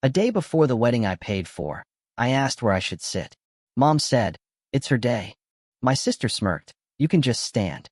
A day before the wedding I paid for, I asked where I should sit. Mom said, "It's her day." My sister smirked, "You can just stand."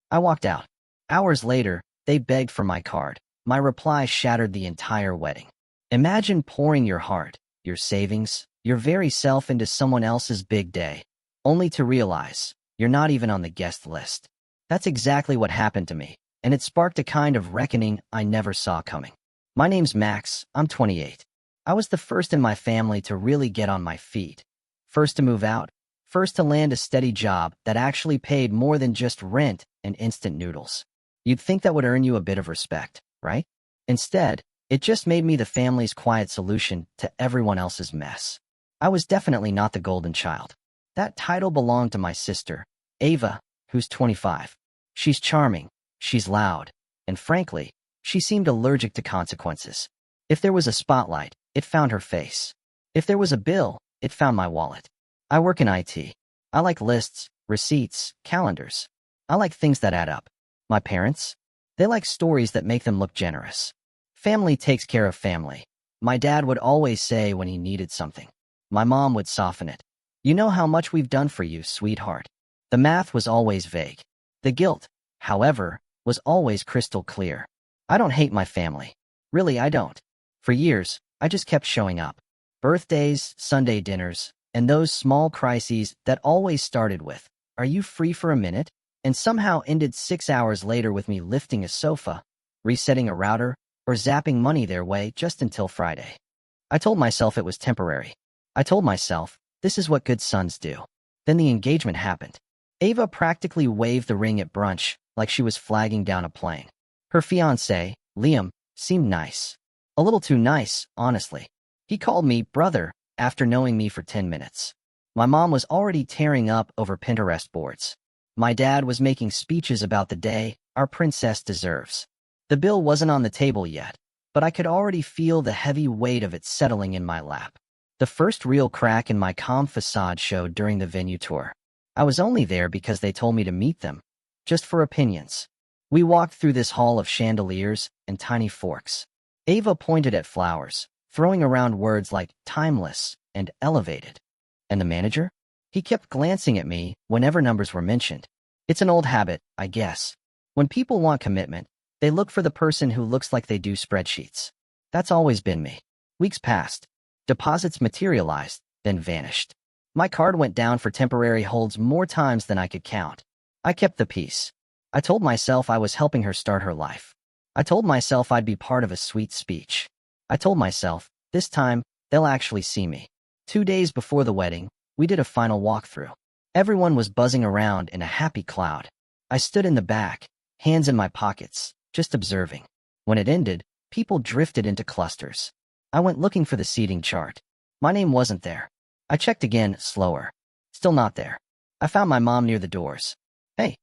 I walked out. Hours later, they begged for my card. My reply shattered the entire wedding. Imagine pouring your heart, your savings, your very self into someone else's big day, only to realize you're not even on the guest list. That's exactly what happened to me, and it sparked a kind of reckoning I never saw coming. My name's Max, I'm 28. I was the first in my family to really get on my feet. First to move out, first to land a steady job that actually paid more than just rent and instant noodles. You'd think that would earn you a bit of respect, right? Instead, it just made me the family's quiet solution to everyone else's mess. I was definitely not the golden child. That title belonged to my sister, Ava, who's 25. She's charming, she's loud, and frankly, she seemed allergic to consequences. If there was a spotlight, it found her face. If there was a bill, it found my wallet. I work in IT. I like lists, receipts, calendars. I like things that add up. My parents? They like stories that make them look generous. Family takes care of family. My dad would always say when he needed something. My mom would soften it. "You know how much we've done for you, sweetheart." The math was always vague. The guilt, however, was always crystal clear. I don't hate my family. Really, I don't. For years, I just kept showing up. Birthdays, Sunday dinners, and those small crises that always started with, "Are you free for a minute?" and somehow ended 6 hours later with me lifting a sofa, resetting a router, or zapping money their way just until Friday. I told myself it was temporary. I told myself, this is what good sons do. Then the engagement happened. Ava practically waved the ring at brunch like she was flagging down a plane. Her fiancé, Liam, seemed nice. A little too nice, honestly. He called me brother after knowing me for 10 minutes. My mom was already tearing up over Pinterest boards. My dad was making speeches about the day our princess deserves. The bill wasn't on the table yet, but I could already feel the heavy weight of it settling in my lap. The first real crack in my calm facade showed during the venue tour. I was only there because they told me to meet them, just for opinions. We walked through this hall of chandeliers and tiny forks. Ava pointed at flowers, throwing around words like timeless and elevated. And the manager? He kept glancing at me whenever numbers were mentioned. It's an old habit, I guess. When people want commitment, they look for the person who looks like they do spreadsheets. That's always been me. Weeks passed. Deposits materialized, then vanished. My card went down for temporary holds more times than I could count. I kept the peace. I told myself I was helping her start her life. I told myself I'd be part of a sweet speech. I told myself, this time, they'll actually see me. 2 days before the wedding, we did a final walkthrough. Everyone was buzzing around in a happy cloud. I stood in the back, hands in my pockets, just observing. When it ended, people drifted into clusters. I went looking for the seating chart. My name wasn't there. I checked again, slower. Still not there. I found my mom near the doors. "Hey,"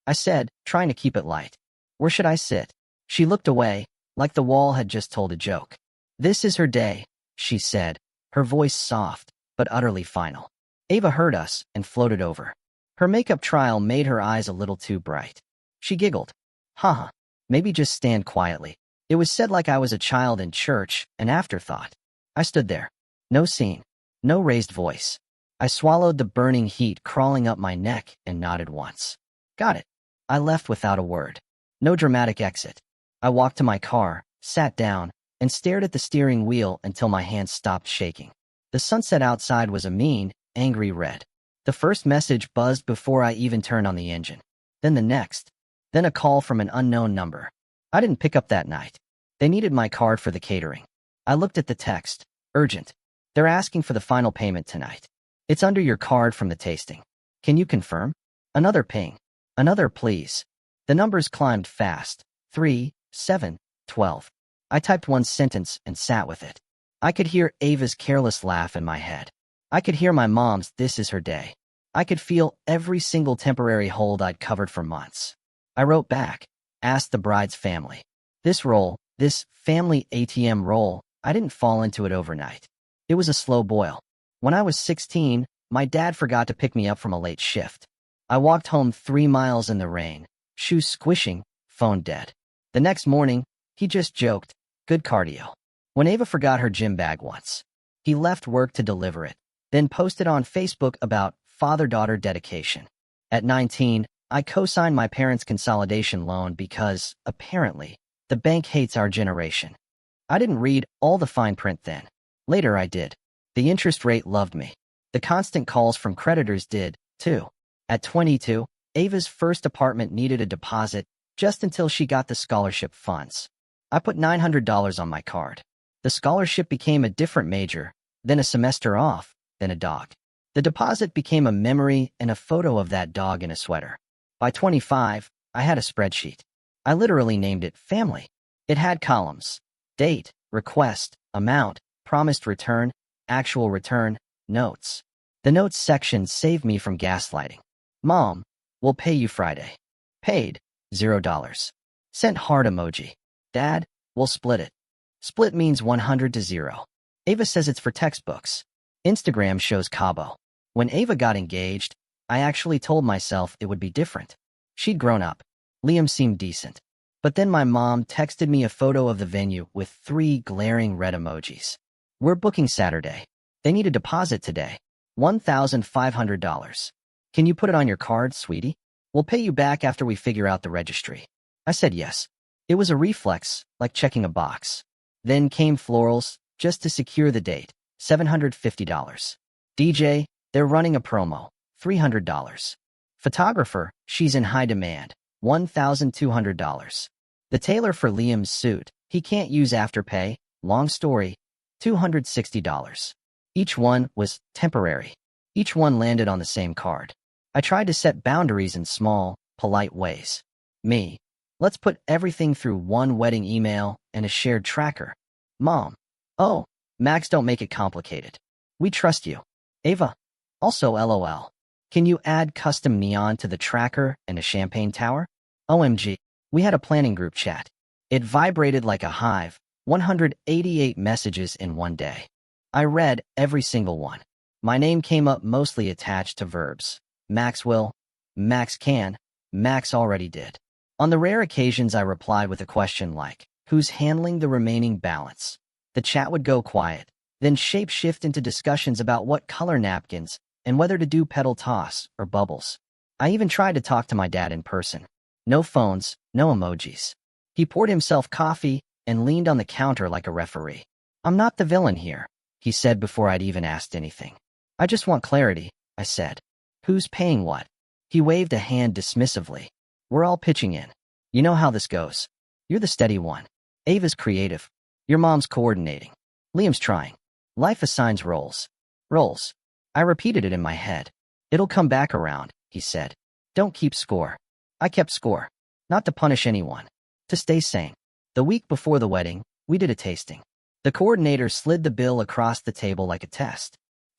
I said, trying to keep it light. "Where should I sit?" She looked away, like the wall had just told a joke. "This is her day," she said, her voice soft, but utterly final. Ava heard us and floated over. Her makeup trial made her eyes a little too bright. She giggled. Haha, maybe just stand quietly. It was said like I was a child in church, an afterthought. I stood there. No scene. No raised voice. I swallowed the burning heat crawling up my neck and nodded once. Got it. I left without a word. No dramatic exit. I walked to my car, sat down, and stared at the steering wheel until my hands stopped shaking. The sunset outside was a mean, angry red. The first message buzzed before I even turned on the engine. Then the next. Then a call from an unknown number. I didn't pick up that night. They needed my card for the catering. I looked at the text. Urgent. They're asking for the final payment tonight. It's under your card from the tasting. Can you confirm? Another ping. Another please. The numbers climbed fast. 3, 7, 12. I typed one sentence and sat with it. I could hear Ava's careless laugh in my head. I could hear my mom's "this is her day." I could feel every single temporary hold I'd covered for months. I wrote back, asked the bride's family. This role, this family ATM role, I didn't fall into it overnight. It was a slow boil. When I was 16, my dad forgot to pick me up from a late shift. I walked home 3 miles in the rain, shoes squishing, phone dead. The next morning, he just joked, "Good cardio." When Ava forgot her gym bag once. He left work to deliver it, then posted on Facebook about father-daughter dedication. At 19, I co-signed my parents' consolidation loan because, apparently, the bank hates our generation. I didn't read all the fine print then. Later I did. The interest rate loved me. The constant calls from creditors did, too. At 22, Ava's first apartment needed a deposit just until she got the scholarship funds. I put $900 on my card. The scholarship became a different major, then a semester off, then a dog. The deposit became a memory and a photo of that dog in a sweater. By 25, I had a spreadsheet. I literally named it Family. It had columns: date, request, amount, promised return, actual return, notes. The notes section saved me from gaslighting. Mom, we'll pay you Friday. Paid, $0. Sent heart emoji. Dad, we'll split it. Split means 100 to 0. Ava says it's for textbooks. Instagram shows Cabo. When Ava got engaged, I actually told myself it would be different. She'd grown up. Liam seemed decent. But then my mom texted me a photo of the venue with 3 glaring red emojis. We're booking Saturday. They need a deposit today. $1,500. Can you put it on your card, sweetie? We'll pay you back after we figure out the registry. I said yes. It was a reflex, like checking a box. Then came florals, just to secure the date, $750. DJ, they're running a promo, $300. Photographer, she's in high demand, $1,200. The tailor for Liam's suit, he can't use Afterpay, long story, $260. Each one was temporary. Each one landed on the same card. I tried to set boundaries in small, polite ways. Me, let's put everything through one wedding email and a shared tracker. Mom, oh, Max, don't make it complicated. We trust you. Ava, also LOL. Can you add custom neon to the tracker and a champagne tower? OMG, we had a planning group chat. It vibrated like a hive, 188 messages in one day. I read every single one. My name came up mostly attached to verbs. Max will, Max can, Max already did. On the rare occasions I replied with a question like, who's handling the remaining balance? The chat would go quiet, then shape-shift into discussions about what color napkins and whether to do pedal toss or bubbles. I even tried to talk to my dad in person. No phones, no emojis. He poured himself coffee and leaned on the counter like a referee. I'm not the villain here, he said before I'd even asked anything. I just want clarity, I said. Who's paying what? He waved a hand dismissively. We're all pitching in. You know how this goes. You're the steady one. Ava's creative. Your mom's coordinating. Liam's trying. Life assigns roles. Roles. I repeated it in my head. It'll come back around, he said. Don't keep score. I kept score. Not to punish anyone. To stay sane. The week before the wedding, we did a tasting. The coordinator slid the bill across the table like a test.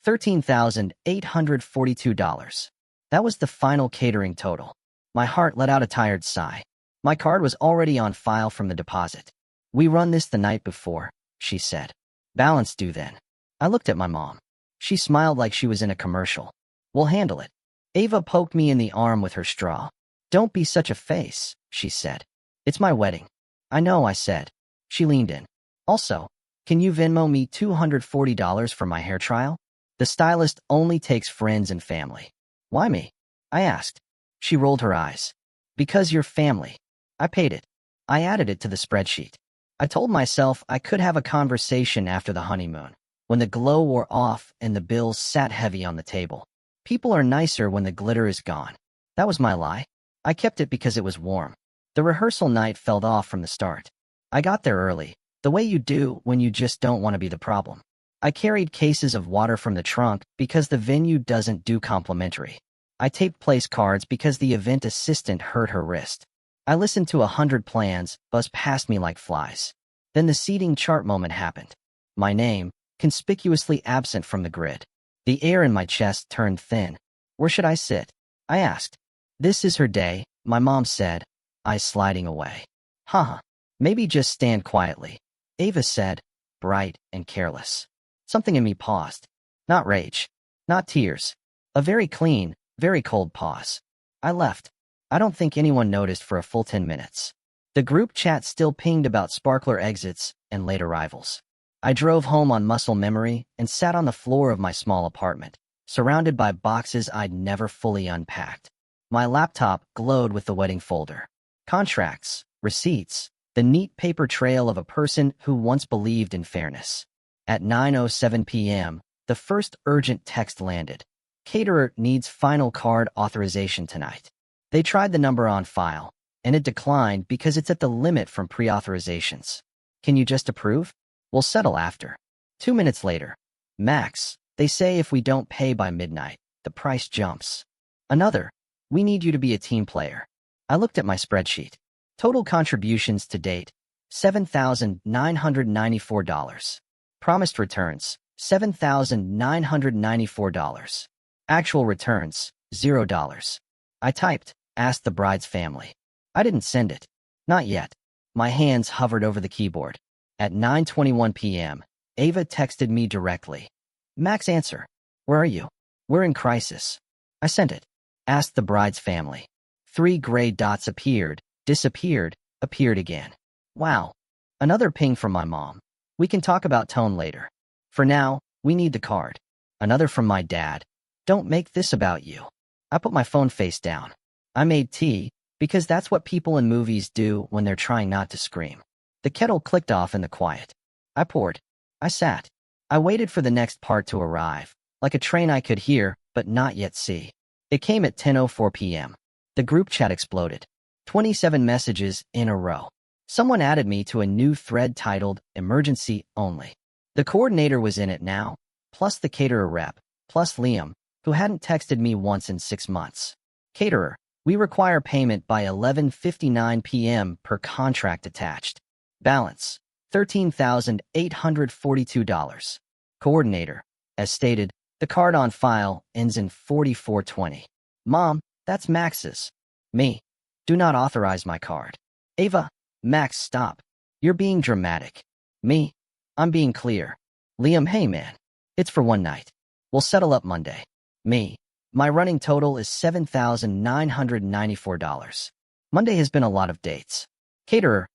$13,842. That was the final catering total. My heart let out a tired sigh. My card was already on file from the deposit. We run this the night before, she said. Balance due then. I looked at my mom. She smiled like she was in a commercial. We'll handle it. Ava poked me in the arm with her straw. Don't be such a face, she said. It's my wedding. I know, I said. She leaned in. Also, can you Venmo me $240 for my hair trial? The stylist only takes friends and family. Why me? I asked. She rolled her eyes. Because you're family. I paid it. I added it to the spreadsheet. I told myself I could have a conversation after the honeymoon, when the glow wore off and the bills sat heavy on the table. People are nicer when the glitter is gone. That was my lie. I kept it because it was warm. The rehearsal night fell off from the start. I got there early, the way you do when you just don't want to be the problem. I carried cases of water from the trunk because the venue doesn't do complimentary. I taped place cards because the event assistant hurt her wrist. I listened to 100 plans buzz past me like flies. Then the seating chart moment happened. My name, conspicuously absent from the grid. The air in my chest turned thin. Where should I sit? I asked. This is her day, my mom said, eyes sliding away. Haha, maybe just stand quietly. Ava said, bright and careless. Something in me paused. Not rage. Not tears. A very clean, very cold pause. I left. I don't think anyone noticed for a full 10 minutes. The group chat still pinged about sparkler exits and late arrivals. I drove home on muscle memory and sat on the floor of my small apartment, surrounded by boxes I'd never fully unpacked. My laptop glowed with the wedding folder. Contracts, receipts, the neat paper trail of a person who once believed in fairness. At 9:07 p.m., the first urgent text landed. Caterer needs final card authorization tonight. They tried the number on file, and it declined because it's at the limit from pre-authorizations. Can you just approve? We'll settle after. 2 minutes later. Max, they say if we don't pay by midnight, the price jumps. Another, we need you to be a team player. I looked at my spreadsheet. Total contributions to date, $7,994. Promised returns, $7,994. Actual returns, $0. I typed, asked the bride's family. I didn't send it. Not yet. My hands hovered over the keyboard. At 9:21 p.m., Ava texted me directly. Max, answer. Where are you? We're in crisis. I sent it. Asked the bride's family. 3 gray dots appeared, disappeared, appeared again. Wow. Another ping from my mom. We can talk about tone later. For now, we need the card. Another from my dad. Don't make this about you. I put my phone face down. I made tea, because that's what people in movies do when they're trying not to scream. The kettle clicked off in the quiet. I poured. I sat. I waited for the next part to arrive, like a train I could hear, but not yet see. It came at 10:04 p.m. The group chat exploded. 27 messages in a row. Someone added me to a new thread titled Emergency Only. The coordinator was in it now, plus the caterer rep, plus Liam, who hadn't texted me once in 6 months. Caterer, we require payment by 11:59 p.m. per contract attached. Balance, $13,842. Coordinator, as stated, the card on file ends in 4420. Mom, that's Max's. Me, do not authorize my card. Ava, Max, stop. You're being dramatic. Me, I'm being clear. Liam, hey man, it's for one night. We'll settle up Monday. Me, my running total is $7,994. Monday has been a lot of dates. Caterer,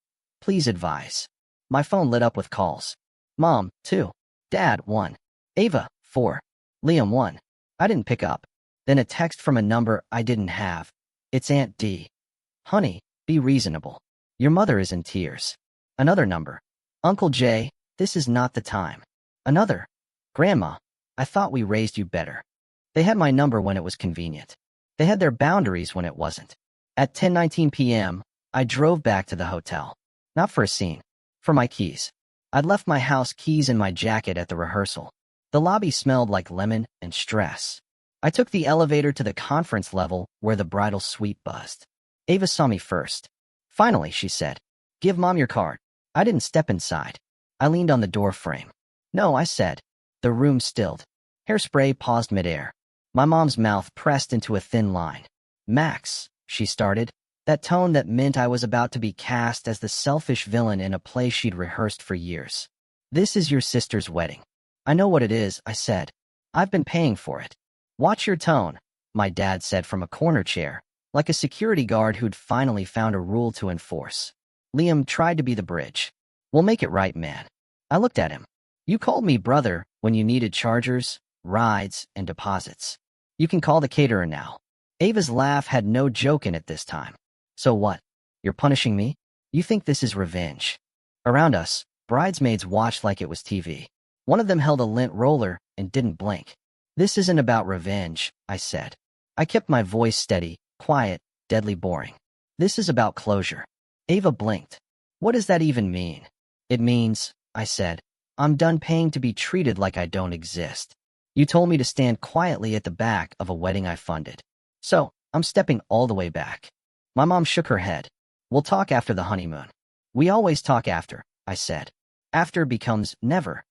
please advise. My phone lit up with calls. Mom, 2. Dad, 1. Ava, 4. Liam, 1. I didn't pick up. Then a text from a number I didn't have. It's Aunt D. Honey, be reasonable. Your mother is in tears. Another number. Uncle J, this is not the time. Another. Grandma, I thought we raised you better. They had my number when it was convenient. They had their boundaries when it wasn't. At 10:19 p.m., I drove back to the hotel. Not for a scene. For my keys. I'd left my house keys in my jacket at the rehearsal. The lobby smelled like lemon and stress. I took the elevator to the conference level where the bridal suite buzzed. Ava saw me first. Finally, she said, give Mom your card. I didn't step inside. I leaned on the door frame. No, I said. The room stilled. Hairspray paused midair. My mom's mouth pressed into a thin line. Max, she started, that tone that meant I was about to be cast as the selfish villain in a play she'd rehearsed for years. This is your sister's wedding. I know what it is, I said. I've been paying for it. Watch your tone, my dad said from a corner chair, like a security guard who'd finally found a rule to enforce. Liam tried to be the bridge. We'll make it right, man. I looked at him. You called me brother when you needed chargers, rides, and deposits. You can call the caterer now. Ava's laugh had no joke in it this time. So what? You're punishing me? You think this is revenge? Around us, bridesmaids watched like it was TV. One of them held a lint roller and didn't blink. This isn't about revenge, I said. I kept my voice steady, quiet, deadly boring. This is about closure. Ava blinked. What does that even mean? It means, I said, I'm done paying to be treated like I don't exist. You told me to stand quietly at the back of a wedding I funded. So, I'm stepping all the way back. My mom shook her head. We'll talk after the honeymoon. We always talk after, I said. After becomes never.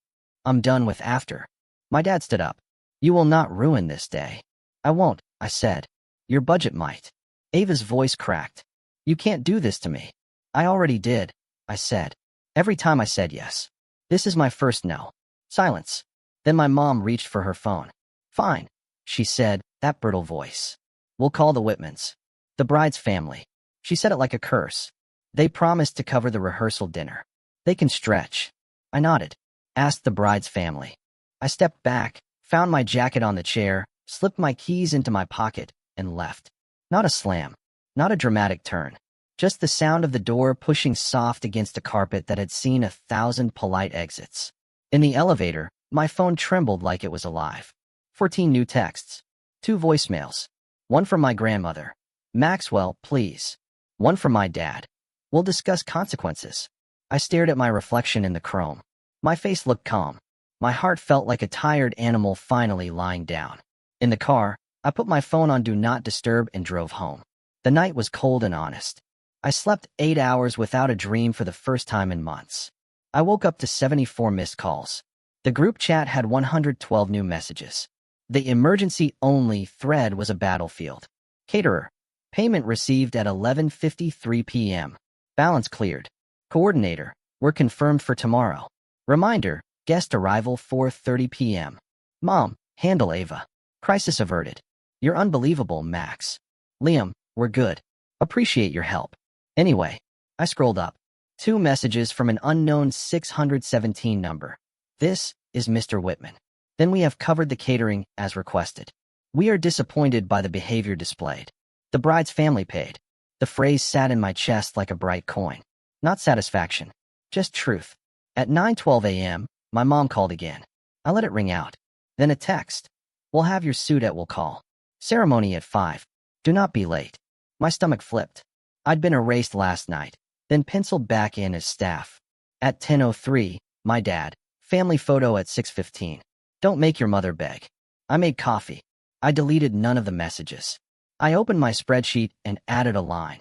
I'm done with after. My dad stood up. You will not ruin this day. I won't, I said. Your budget might. Ava's voice cracked. You can't do this to me. I already did, I said. Every time I said yes. This is my first no. Silence. Then my mom reached for her phone. Fine, she said, that brittle voice. We'll call the Whitmans. The bride's family. She said it like a curse. They promised to cover the rehearsal dinner. They can stretch. I nodded. asked the bride's family. I stepped back, found my jacket on the chair, slipped my keys into my pocket, and left. Not a slam, not a dramatic turn. Just the sound of the door pushing soft against a carpet that had seen 1,000 polite exits. In the elevator, my phone trembled like it was alive. 14 new texts. 2 voicemails. One from my grandmother. Maxwell, please. One from my dad. We'll discuss consequences. I stared at my reflection in the chrome. My face looked calm. My heart felt like a tired animal finally lying down. In the car, I put my phone on Do Not Disturb and drove home. The night was cold and honest. I slept 8 hours without a dream for the first time in months. I woke up to 74 missed calls. The group chat had 112 new messages. The emergency-only thread was a battlefield. Caterer. Payment received at 11:53 p.m. Balance cleared. Coordinator. We're confirmed for tomorrow. Reminder. Guest arrival 4:30 p.m. Mom. Handle Ava. Crisis averted. You're unbelievable, Max. Liam. We're good. Appreciate your help. Anyway, I scrolled up. 2 messages from an unknown 617 number. This is Mr. Whitman. Then we have covered the catering as requested. We are disappointed by the behavior displayed. The bride's family paid. The phrase sat in my chest like a bright coin. Not satisfaction, just truth. At 9:12 a.m., my mom called again. I let it ring out. Then a text. We'll have your suit at will call. Ceremony at 5. Do not be late. My stomach flipped. I'd been erased last night, then penciled back in as staff. At 10:03, my dad. Family photo at 6:15. Don't make your mother beg. I made coffee. I deleted none of the messages. I opened my spreadsheet and added a line.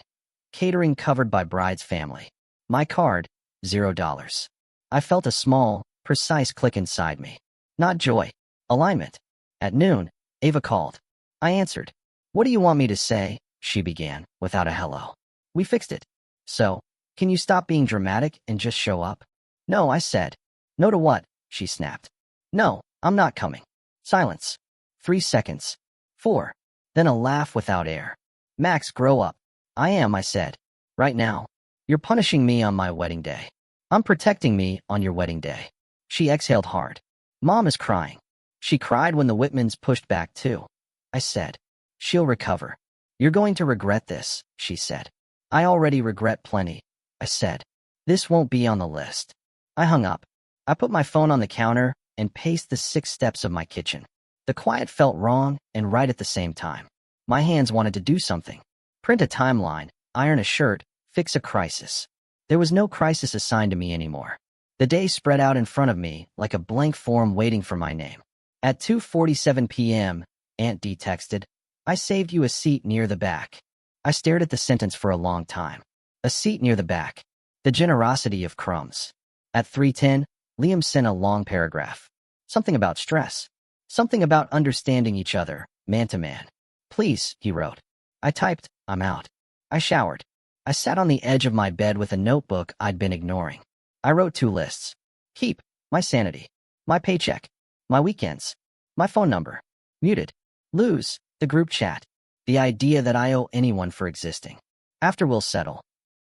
Catering covered by bride's family. My card, $0. I felt a small, precise click inside me. Not joy. Alignment. At noon, Ava called. I answered. What do you want me to say? She began, without a hello. We fixed it. So, can you stop being dramatic and just show up? No, I said. No to what? She snapped. No, I'm not coming. Silence. 3 seconds. 4. Then a laugh without air. Max, grow up. I am, I said. Right now. You're punishing me on my wedding day. I'm protecting me on your wedding day. She exhaled hard. Mom is crying. She cried when the Whitmans pushed back too. I said. She'll recover. You're going to regret this, she said. I already regret plenty, I said. This won't be on the list. I hung up. I put my phone on the counter and paced the 6 steps of my kitchen. The quiet felt wrong and right at the same time. My hands wanted to do something. Print a timeline, iron a shirt, fix a crisis. There was no crisis assigned to me anymore. The day spread out in front of me like a blank form waiting for my name. At 2:47 p.m., Aunt D texted, I saved you a seat near the back. I stared at the sentence for a long time. A seat near the back. The generosity of crumbs. At 3:10, Liam sent a long paragraph. Something about stress. Something about understanding each other, man to man. Please, he wrote. I typed, I'm out. I showered. I sat on the edge of my bed with a notebook I'd been ignoring. I wrote 2 lists. Keep, my sanity. My paycheck. My weekends. My phone number. Muted. Lose, the group chat. The idea that I owe anyone for existing. After we'll settle.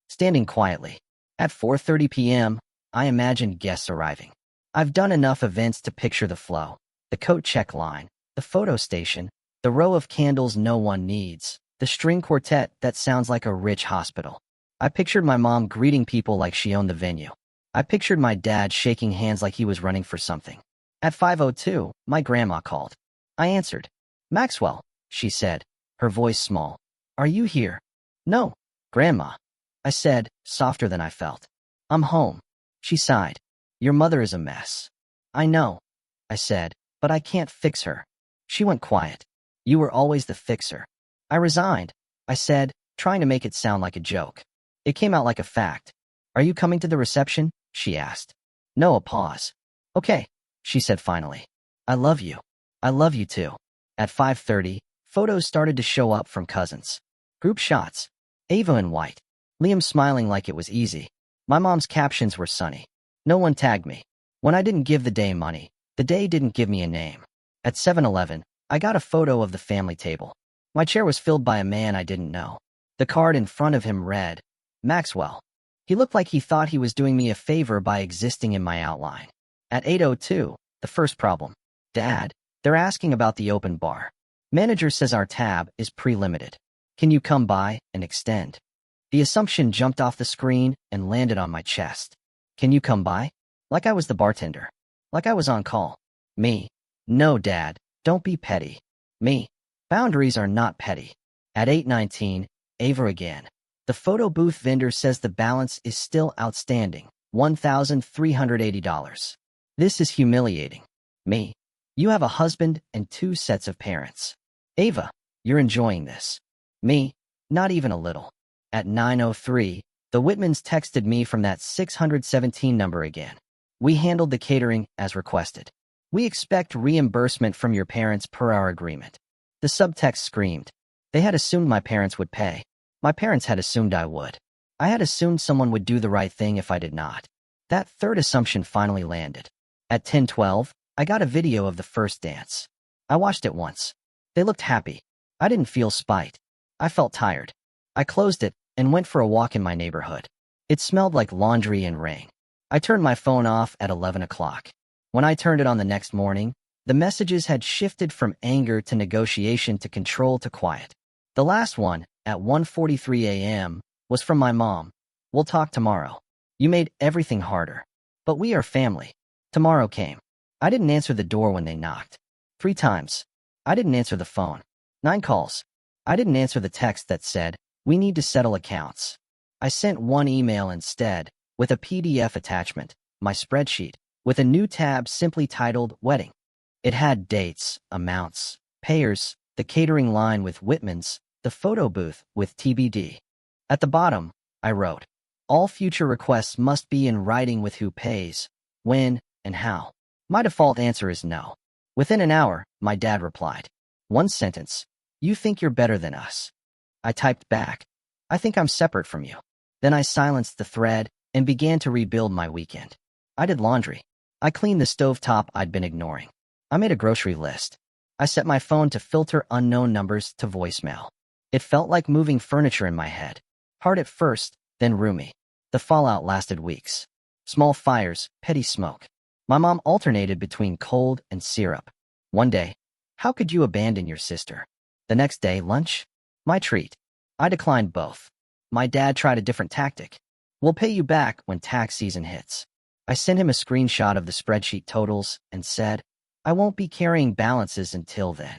Standing quietly. At 4:30 p.m., I imagined guests arriving. I've done enough events to picture the flow. The coat check line. The photo station. The row of candles no one needs. The string quartet that sounds like a rich hospital. I pictured my mom greeting people like she owned the venue. I pictured my dad shaking hands like he was running for something. At 5:02, my grandma called. I answered. Maxwell, she said, her voice small. Are you here? No, Grandma. I said, softer than I felt. I'm home. She sighed. Your mother is a mess. I know, I said, but I can't fix her. She went quiet. You were always the fixer. I resigned, I said, trying to make it sound like a joke. It came out like a fact. Are you coming to the reception? She asked. No, a pause. Okay, she said finally. I love you. I love you too. At 5:30, photos started to show up from cousins. Group shots. Ava in white. Liam smiling like it was easy. My mom's captions were sunny. No one tagged me. When I didn't give the day money, the day didn't give me a name. At 7-Eleven, I got a photo of the family table. My chair was filled by a man I didn't know. The card in front of him read, Maxwell. He looked like he thought he was doing me a favor by existing in my outline. At 8:02, the first problem. Dad, they're asking about the open bar. Manager says our tab is pre-limited. Can you come by and extend? The assumption jumped off the screen and landed on my chest. Can you come by? Like I was the bartender. Like I was on call. Me. No, Dad, don't be petty. Me. Boundaries are not petty. At 8:19, Ava again. The photo booth vendor says the balance is still outstanding, $1,380. This is humiliating. Me. You have a husband and 2 sets of parents. Ava, you're enjoying this. Me. Not even a little. At 9:03, the Whitmans texted me from that 617 number again. We handled the catering as requested. We expect reimbursement from your parents per our agreement. The subtext screamed. They had assumed my parents would pay. My parents had assumed I would. I had assumed someone would do the right thing if I did not. That third assumption finally landed. At 10:12, I got a video of the first dance. I watched it once. They looked happy. I didn't feel spite. I felt tired. I closed it and went for a walk in my neighborhood. It smelled like laundry and rain. I turned my phone off at 11 o'clock. When I turned it on the next morning, the messages had shifted from anger to negotiation to control to quiet. The last one, at 1:43 a.m., was from my mom. We'll talk tomorrow. You made everything harder. But we are family. Tomorrow came. I didn't answer the door when they knocked. 3 times. I didn't answer the phone. 9 calls. I didn't answer the text that said, we need to settle accounts. I sent 1 email instead, with a PDF attachment, my spreadsheet, with a new tab simply titled Wedding. It had dates, amounts, payers, the catering line with Whitmans, the photo booth with TBD. At the bottom, I wrote, all future requests must be in writing with who pays, when, and how. My default answer is no. Within an hour, my dad replied. 1 sentence. You think you're better than us. I typed back. I think I'm separate from you. Then I silenced the thread and began to rebuild my weekend. I did laundry. I cleaned the stovetop I'd been ignoring. I made a grocery list. I set my phone to filter unknown numbers to voicemail. It felt like moving furniture in my head. Hard at first, then roomy. The fallout lasted weeks. Small fires, petty smoke. My mom alternated between cold and syrup. One day, how could you abandon your sister? The next day, lunch? My treat. I declined both. My dad tried a different tactic. We'll pay you back when tax season hits. I sent him a screenshot of the spreadsheet totals and said, I won't be carrying balances until then.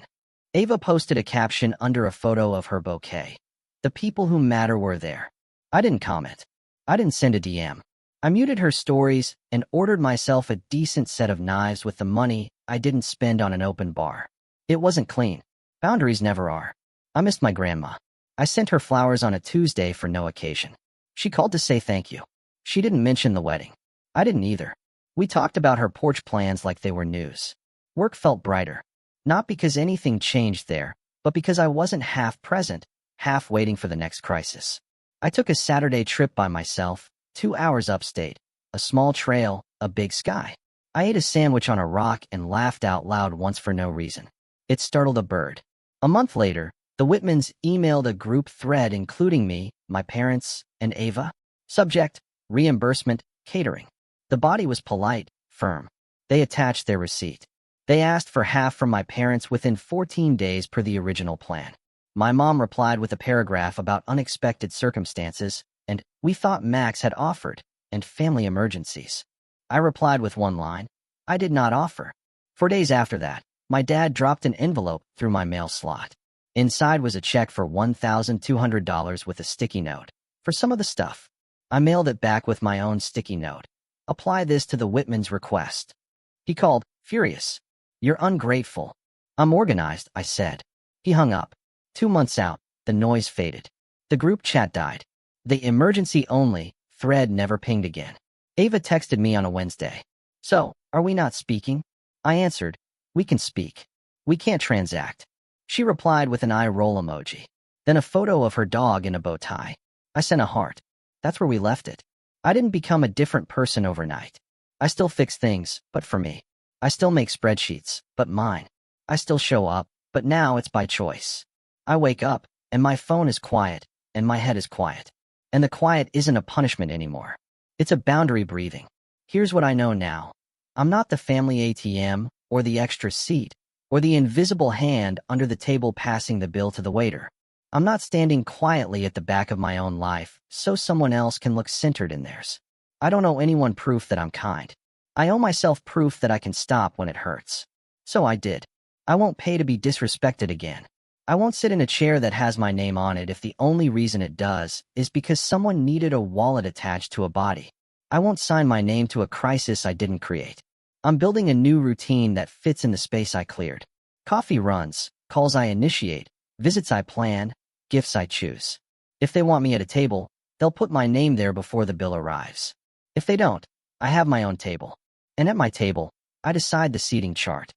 Ava posted a caption under a photo of her bouquet. The people who matter were there. I didn't comment. I didn't send a DM. I muted her stories and ordered myself a decent set of knives with the money I didn't spend on an open bar. It wasn't clean. Boundaries never are. I missed my grandma. I sent her flowers on a Tuesday for no occasion. She called to say thank you. She didn't mention the wedding. I didn't either. We talked about her porch plans like they were news. Work felt brighter. Not because anything changed there, but because I wasn't half present, half waiting for the next crisis. I took a Saturday trip by myself, 2 hours upstate, a small trail, a big sky. I ate a sandwich on a rock and laughed out loud once for no reason. It startled a bird. A month later, the Whitmans emailed a group thread including me, my parents, and Ava. Subject, reimbursement, catering. The body was polite, firm. They attached their receipt. They asked for half from my parents within 14 days per the original plan. My mom replied with a paragraph about unexpected circumstances, and we thought Max had offered, and family emergencies. I replied with 1 line. I did not offer. 4 days after that, my dad dropped an envelope through my mail slot. Inside was a check for $1,200 with a sticky note. For some of the stuff, I mailed it back with my own sticky note. Apply this to the Whitmans' request. He called, furious. You're ungrateful. I'm organized, I said. He hung up. 2 months out, the noise faded. The group chat died. The emergency only thread never pinged again. Ava texted me on a Wednesday. So, are we not speaking? I answered, we can speak. We can't transact. She replied with an eye roll emoji. Then a photo of her dog in a bow tie. I sent a heart. That's where we left it. I didn't become a different person overnight. I still fix things, but for me. I still make spreadsheets, but mine. I still show up, but now it's by choice. I wake up, and my phone is quiet, and my head is quiet. And the quiet isn't a punishment anymore. It's a boundary breathing. Here's what I know now. I'm not the family ATM, or the extra seat, or the invisible hand under the table passing the bill to the waiter. I'm not standing quietly at the back of my own life so someone else can look centered in theirs. I don't owe anyone proof that I'm kind. I owe myself proof that I can stop when it hurts. So I did. I won't pay to be disrespected again. I won't sit in a chair that has my name on it if the only reason it does is because someone needed a wallet attached to a body. I won't sign my name to a crisis I didn't create. I'm building a new routine that fits in the space I cleared. Coffee runs, calls I initiate, visits I plan, gifts I choose. If they want me at a table, they'll put my name there before the bill arrives. If they don't, I have my own table. And at my table, I decide the seating chart.